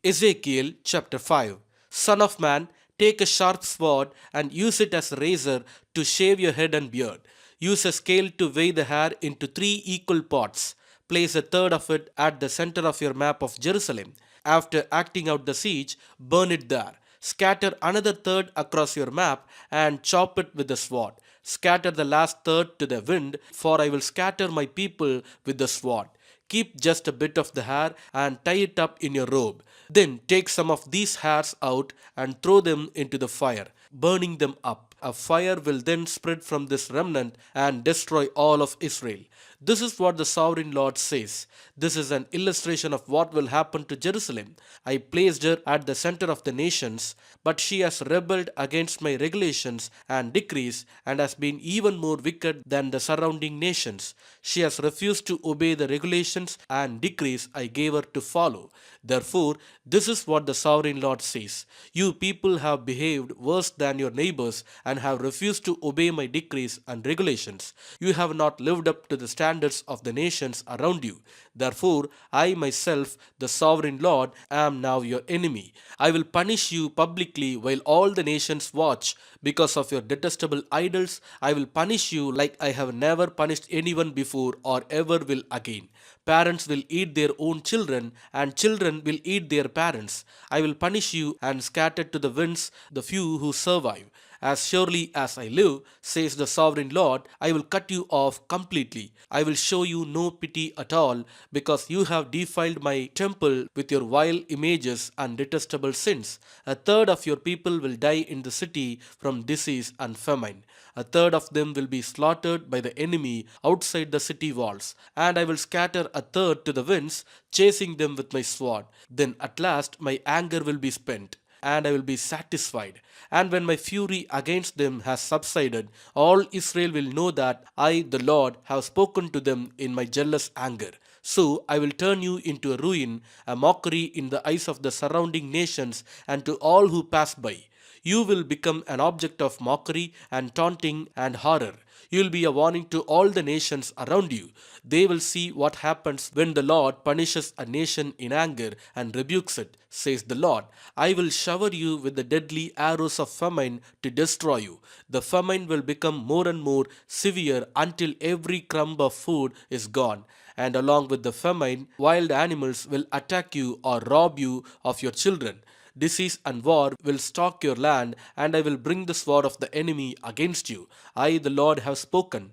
Ezekiel chapter 5. Son of man, take a sharp sword and use it as a razor to shave your head and beard. Use a scale to weigh the hair into 3 equal parts. Place a third of it at the center of your map of Jerusalem. After acting out the siege, burn it there. Scatter another third across your map and chop it with the sword. Scatter the last third to the wind, for I will scatter my people with the sword. Keep just a bit of the hair and tie it up in your robe. Then take some of these hairs out and throw them into the fire, burning them up. A fire will then spread from this remnant and destroy all of Israel. This is what the sovereign Lord says. This is an illustration of what will happen to Jerusalem. I placed her at the center of the nations, but she has rebelled against my regulations and decrees and has been even more wicked than the surrounding nations. She has refused to obey the regulations and decrees I gave her to follow. Therefore, this is what the sovereign Lord says. You people have behaved worse than your neighbors and have refused to obey my decrees and regulations. You have not lived up to the standards of the nations around you. Therefore, I myself, the sovereign Lord, am now your enemy. I will punish you publicly while all the nations watch. Because of your detestable idols, I will punish you like I have never punished anyone before or ever will again. Parents will eat their own children, and children will eat their parents. I will punish you and scatter to the winds the few who survive. As surely as I live, says the sovereign Lord, I will cut you off completely. I will show you no pity at all, because you have defiled my temple with your vile images and detestable sins. A third of your people will die in the city from disease and famine. A third of them will be slaughtered by the enemy outside the city walls, and I will scatter a third to the winds, chasing them with my sword. Then at last my anger will be spent, and I will be satisfied. And when my fury against them has subsided, all Israel will know that I, the Lord, have spoken to them in my jealous anger. So I will turn you into a ruin, a mockery in the eyes of the surrounding nations and to all who pass by. You will become an object of mockery and taunting and horror. You will be a warning to all the nations around you. They will see what happens when the Lord punishes a nation in anger and rebukes it, says the Lord. I will shower you with the deadly arrows of famine to destroy you. The famine will become more and more severe until every crumb of food is gone. And along with the famine, wild animals will attack you or rob you of your children. Disease and war will stalk your land, and I will bring the sword of the enemy against you. I, the Lord, have spoken.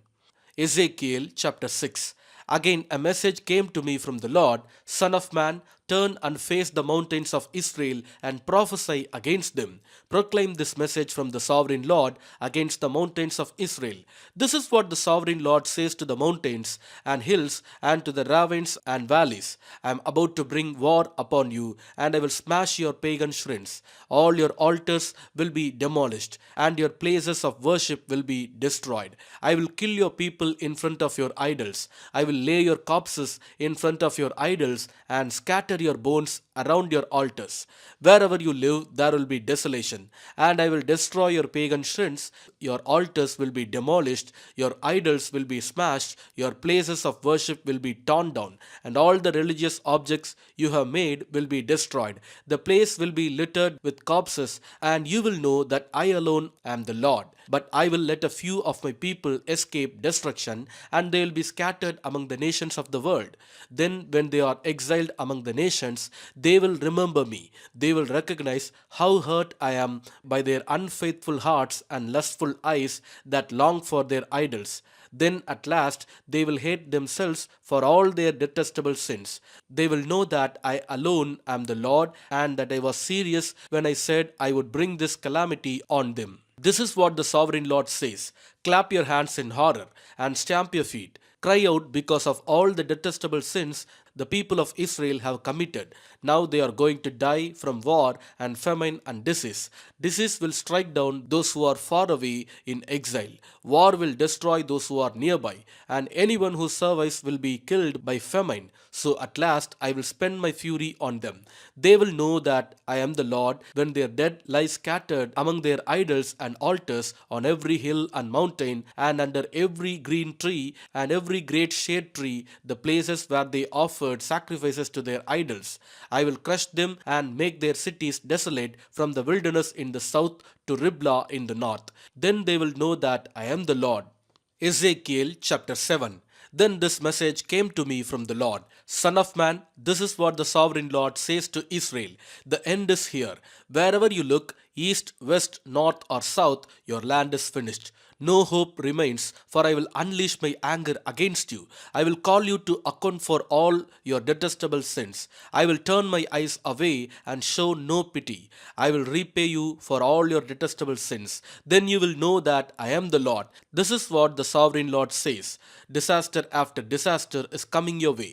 Ezekiel chapter 6. Again, a message came to me from the Lord. Son of man, turn and face the mountains of Israel and prophesy against them. Proclaim this message from the sovereign Lord against the mountains of Israel. This is what the sovereign Lord says to the mountains and hills and to the ravines and valleys. I am about to bring war upon you, and I will smash your pagan shrines. All your altars will be demolished, and your places of worship will be destroyed. I will kill your people in front of your idols. I will lay your corpses in front of your idols and scatter your bones around your altars. Wherever you live, there will be desolation, and I will destroy your pagan shrines. Your altars will be demolished, your idols will be smashed, your places of worship will be torn down, and all the religious objects you have made will be destroyed. The place will be littered with corpses, and you will know that I alone am the Lord. But I will let a few of my people escape destruction, and they will be scattered among the nations of the world. Then, when they are exiled among the nations, they will remember me. They will recognize how hurt I am by their unfaithful hearts and lustful eyes that long for their idols. Then at last they will hate themselves for all their detestable sins. They will know that I alone am the Lord, and that I was serious when I said I would bring this calamity on them. This is what the sovereign Lord says. Clap your hands in horror and stamp your feet. Cry out because of all the detestable sins the people of Israel have committed. Now they are going to die from war and famine and disease. Disease will strike down those who are far away in exile. War will destroy those who are nearby, and anyone who survives will be killed by famine. So at last I will spend my fury on them. They will know that I am the Lord when their dead lie scattered among their idols and altars on every hill and mountain and under every green tree and every great shade tree, the places where they offer offered sacrifices to their idols. I will crush them and make their cities desolate from the wilderness in the south to Riblah in the north. Then they will know that I am the Lord. Ezekiel chapter 7. Then this message came to me from the Lord: Son of man, this is what the sovereign Lord says to Israel: the end is here. Wherever you look, east, west, north, or south, your land is finished. No hope remains, for I will unleash my anger against you. I will call you to account for all your detestable sins. I will turn my eyes away and show no pity. I will repay you for all your detestable sins. Then you will know that I am the Lord. This is what the sovereign Lord says: disaster after disaster is coming your way.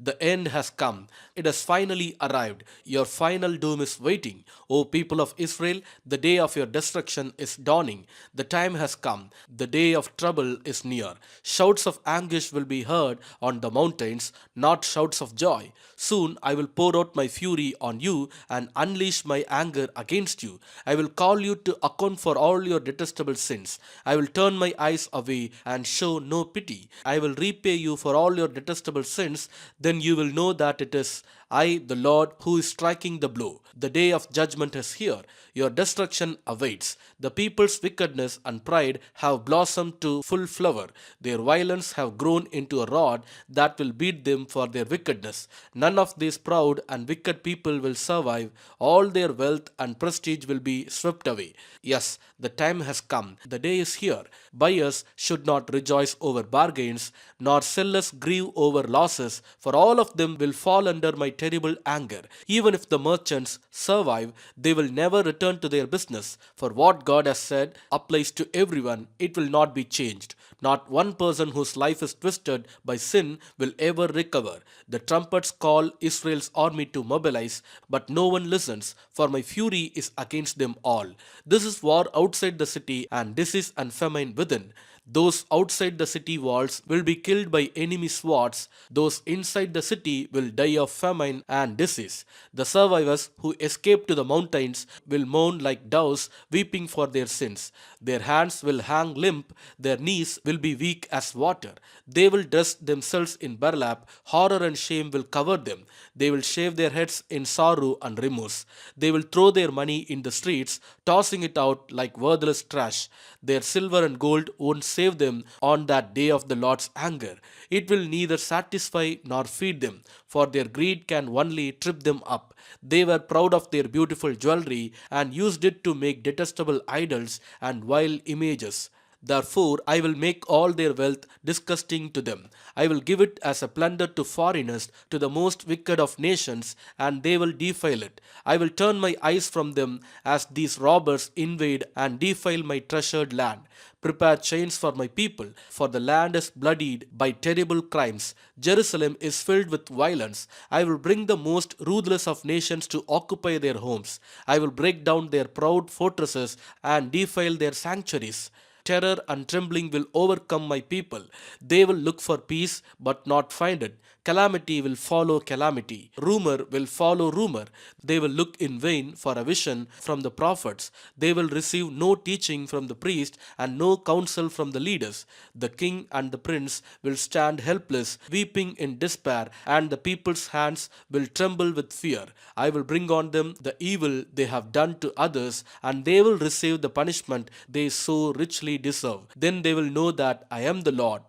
The end has come. It has finally arrived. Your final doom is waiting. O people of Israel, the day of your destruction is dawning. The time has come. The day of trouble is near. Shouts of anguish will be heard on the mountains, not shouts of joy. Soon I will pour out my fury on you and unleash my anger against you. I will call you to account for all your detestable sins. I will turn my eyes away and show no pity. I will repay you for all your detestable sins. Then you will know that it is I, the Lord, who is striking the blow. The day of judgment is here. Your destruction awaits. The people's wickedness and pride have blossomed to full flower. Their violence have grown into a rod that will beat them for their wickedness. None of these proud and wicked people will survive. All their wealth and prestige will be swept away. Yes, the time has come. The day is here. Buyers should not rejoice over bargains, nor sellers grieve over losses, for all of them will fall under my terrible anger. Even if the merchants survive, they will never return to their business, for what God has said applies to everyone. It will not be changed. Not one person whose life is twisted by sin will ever recover. The trumpets call Israel's army to mobilize, but no one listens, for my fury is against them all. This is war outside the city and disease and famine within. Those outside the city walls will be killed by enemy swords. Those inside the city will die of famine and disease. The survivors who escape to the mountains will mourn like doves, weeping for their sins. Their hands will hang limp, their knees will be weak as water. They will dress themselves in burlap, horror and shame will cover them. They will shave their heads in sorrow and remorse. They will throw their money in the streets, tossing it out like worthless trash. Their silver and gold won't save them on that day of the Lord's anger. It will neither satisfy nor feed them, for their greed can only trip them up. They were proud of their beautiful jewelry and used it to make detestable idols and vile images. Therefore, I will make all their wealth disgusting to them. I will give it as a plunder to foreigners, to the most wicked of nations, and they will defile it. I will turn my eyes from them as these robbers invade and defile my treasured land. Prepare chains for my people, for the land is bloodied by terrible crimes. Jerusalem is filled with violence. I will bring the most ruthless of nations to occupy their homes. I will break down their proud fortresses and defile their sanctuaries. Terror and trembling will overcome my people. They will look for peace but not find it. Calamity will follow calamity. Rumor will follow rumor. They will look in vain for a vision from the prophets. They will receive no teaching from the priest and no counsel from the leaders. The king and the prince will stand helpless, weeping in despair, and the people's hands will tremble with fear. I will bring on them the evil they have done to others, and they will receive the punishment they so richly deserve. Then they will know that I am the Lord.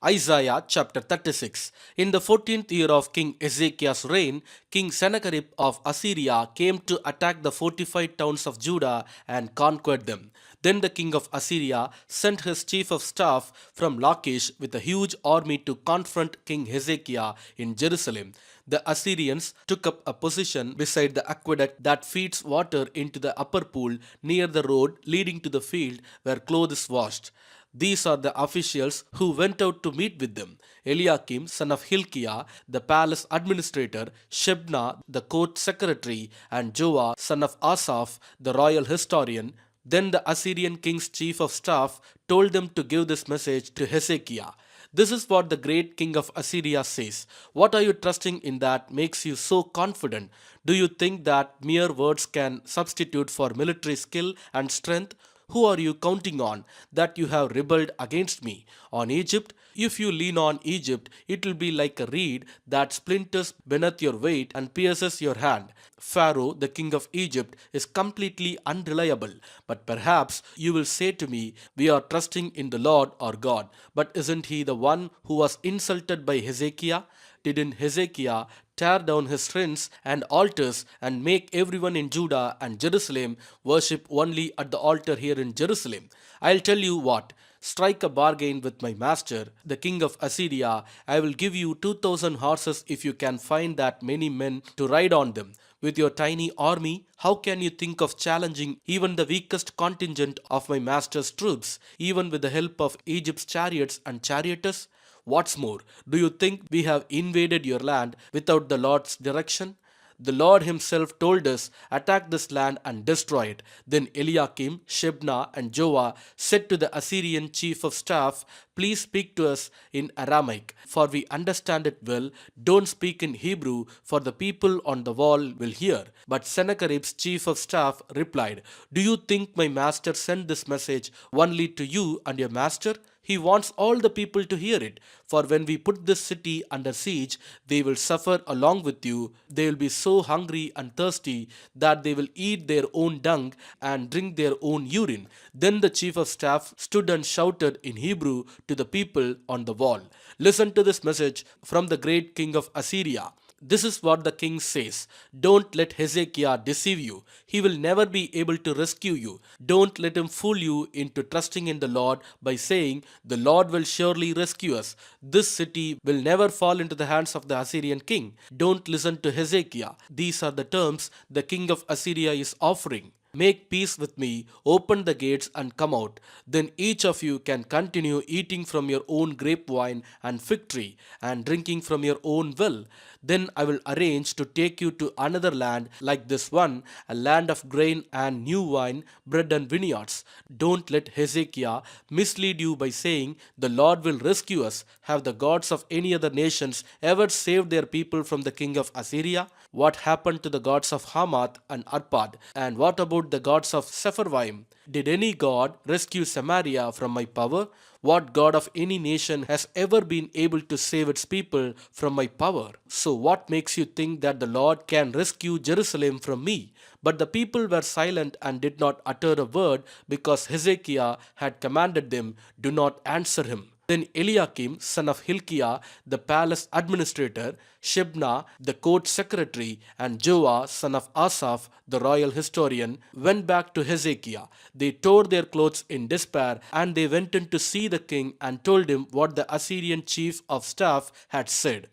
Isaiah chapter 36. In the 14th year of King Ezekiel's reign, King Sennacherib of Assyria came to attack the fortified towns of Judah and conquered them. Then the king of Assyria sent his chief of staff from Lachish with a huge army to confront King Hezekiah in Jerusalem. The Assyrians took up a position beside the aqueduct that feeds water into the upper pool near the road leading to the field where clothes is washed. These are the officials who went out to meet with them: Eliakim, son of Hilkiah, the palace administrator; Shebna, the court secretary; and Joah, son of Asaph, the royal historian. Then the Assyrian king's chief of staff told them to give this message to Hezekiah. This is what the great king of Assyria says. What are you trusting in that makes you so confident? Do you think that mere words can substitute for military skill and strength? Who are you counting on that you have rebelled against me? On Egypt? If you lean on Egypt, it will be like a reed that splinters beneath your weight and pierces your hand. Pharaoh, the king of Egypt, is completely unreliable. But perhaps you will say to me, we are trusting in the Lord our God. But isn't he the one who was insulted by Hezekiah? Didn't Hezekiah tear down his shrines and altars and make everyone in Judah and Jerusalem worship only at the altar here in Jerusalem? I'll tell you what. Strike a bargain with my master, the king of Assyria. I will give you 2,000 horses if you can find that many men to ride on them. With your tiny army, how can you think of challenging even the weakest contingent of my master's troops, even with the help of Egypt's chariots and charioteers? What's more, do you think we have invaded your land without the Lord's direction? The Lord Himself told us, attack this land and destroy it. Then Eliakim, Shebna, and Joah said to the Assyrian chief of staff, please speak to us in Aramaic, for we understand it well. Don't speak in Hebrew, for the people on the wall will hear. But Sennacherib's chief of staff replied, do you think my master sent this message only to you and your master? He wants all the people to hear it. For when we put this city under siege, they will suffer along with you. They will be so hungry and thirsty that they will eat their own dung and drink their own urine. Then the chief of staff stood and shouted in Hebrew to the people on the wall, listen to this message from the great king of Assyria. This is what the king says. Don't let Hezekiah deceive you. He will never be able to rescue you. Don't let him fool you into trusting in the Lord by saying, the Lord will surely rescue us. This city will never fall into the hands of the Assyrian king. Don't listen to Hezekiah. These are the terms the king of Assyria is offering. Make peace with me, open the gates and come out. Then each of you can continue eating from your own grapevine and fig tree and drinking from your own well. Then I will arrange to take you to another land like this one, a land of grain and new wine, bread and vineyards. Don't let Hezekiah mislead you by saying, the Lord will rescue us. Have the gods of any other nations ever saved their people from the king of Assyria? What happened to the gods of Hamath and Arpad? And what about the gods of Sepharvaim? Did any god rescue Samaria from my power? What god of any nation has ever been able to save its people from my power? So what makes you think that the Lord can rescue Jerusalem from me? But the people were silent and did not utter a word because Hezekiah had commanded them, do not answer him. Then Eliakim, son of Hilkiah, the palace administrator, Shebna, the court secretary, and Joah, son of Asaph, the royal historian, went back to Hezekiah. They tore their clothes in despair, and they went in to see the king and told him what the Assyrian chief of staff had said.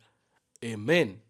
Amen.